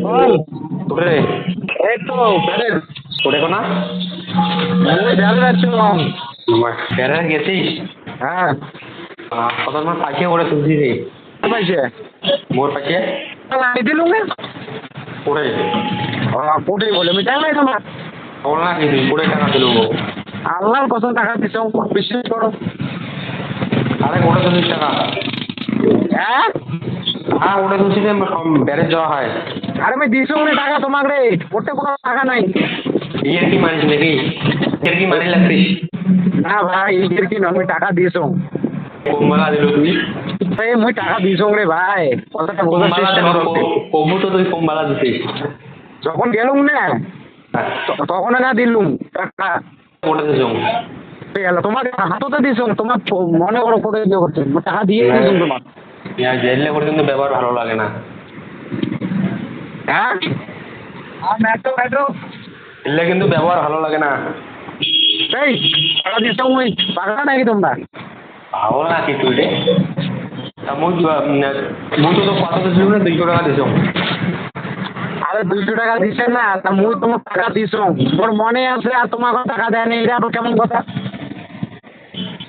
বল। ওরে এই তো বেরের ওরে কোনা ওই বেড়ে যাচ্ছিলাম। বেড়ে গেছিস? হ্যাঁ কত আমার পাশে ওরে তুলছি রে। পাইছে মোর পাশে আমি দিলুম না ওরে কোটি বলে আমি জানি না তোমার ওর না কি তুই ওরে টাকা দিল আল্লাহর কত টাকা দিছ বিশ্বাস করো। আরে ওটা 20 টাকা। হ্যাঁ হ্যাঁ ওটা তুলছি যে বেড়ে যাওয়া হয়। আরে আমি দিছ না টাকা তোমাকে রে ওতে কোনো টাকা নাই। ইয়ের কি মারিস নাকি? ইয়ের কি মারি লাগছিস? না ভাই এর কি না আমি টাকা দিছ কোমলা দিল তুই? এই মুই টাকা দিছ রে ভাই কথাটা বোঝার কোমলা চেষ্টা করো। কবু তো তুই কোমলা দিছিস। যখন গেলুম না তখন না দিলুম টাকা ওটা দিছ গেল তোমাকে হাততে দিছ তোমার মনে করো কোথায় দিয়ে করছে টাকা দিয়ে দিয়েছি তোমার। জেলে করে কিন্তু ব্যবহার ভালো লাগে না। হ্যাঁ মেট্রো মেট্রো এলে কিন্তু ব্যবহার ভালো লাগে না। এই টাকা দিছ মুই পাগলা নাকি তোমরা? পাগল নাকি তুই রে? তা মুই তো কত দিছিল না 200 টাকা দিছ। আরে 200 টাকা দিছে না তা মুই তোমার টাকা দিছ তোর মনে আছে আর তোমাকে টাকা দেয়নি এটা আবার কেমন কথা?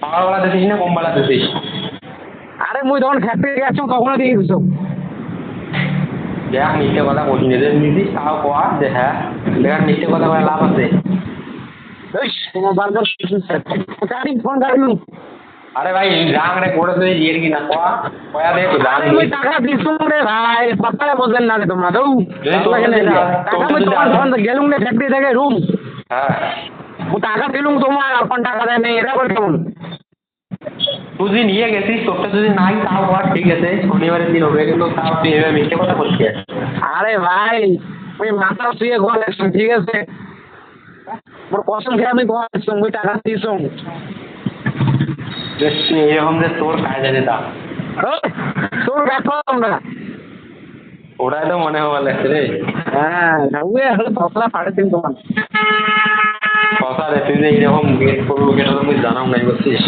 পাগলা দিছিস না কোমলা দিছিস? আরে মুই তখন ফ্যাক্টরি গেছো কখনো দিয়ে দিছ দেখ মিথ্যে কথা বলছি না যে নিদিস তাও কোয়া যে হ্যাঁ দেখ মিথ্যে কথা বলে লাভ আছে। তোমার বারবার গাড়ি ফোন গাড়ি আরে ভাই রাং রে করে তুই ইয়ের কি না কোয়া কোয়া দে তো রাং মুই টাকা দিছ রে ভাই পাত্তা বোঝেন না রে তোমরা দৌ এই তো টাকা মুই তোমার তখন গেলুম না ফ্যাক্টরি থেকে রুম হ্যাঁ মুই টাকা দিলুম তোমার এখন টাকা দেয় নাই এটা আবার কেমন? তুই যদি নিয়ে গেছিস তোরটা যদি নাই তাও কোয়া ঠিক আছে শনিবারের দিন হবে কিন্তু তাও তুই এভাবে মিথ্যে কথা বলছিস। আরে ভাই ওই মাথা শুয়ে ঘর আসলাম ঠিক আছে মোর কসম খেয়ে আমি ঘর আসলাম ওই টাকা দিছ তুই এরকম যে তোর কাজ আছে তা তোর দেখো তোমরা। ওটাই তো মনে হওয়া লাগছে রে। হ্যাঁ ওই হলো ফসলা সাড়ে তিন তোমার কথা রে তুই যে এরকম গেট করবো কেন তুমি জানাও নাই বলছিস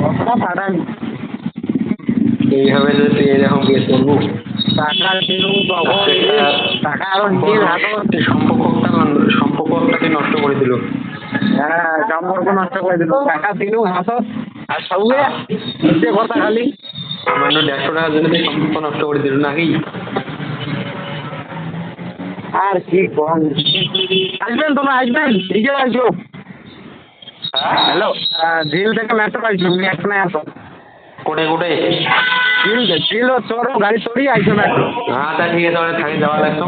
ফসলা ফাটাই এইভাবে যে তুই এরকম গেট করবো টাকা দিলুম তখন টাকা আরো দিন হাতত সম্পর্কটা তুই নষ্ট করে দিল। হ্যাঁ সম্পর্ক নষ্ট করে দিল টাকা দিলুম হাতত আর সবুয়ে নিচে কথা খালি সামান্য 150 টাকার জন্য তুই সম্পর্ক নষ্ট করে দিল নাকি? আর কি কম আসবেন তোমরা আসবেন ঠিক আছে আসবো। হ্যালো ঝিল থেকে মেট্রো পাইছো তুমি এখানে আসো কোটে কোটে ঝিল ঝিল চড়ো গাড়ি চড়ি আইছো মেট্রো। হ্যাঁ তা ঠিক আছে থাকি যাওয়া লাগতো।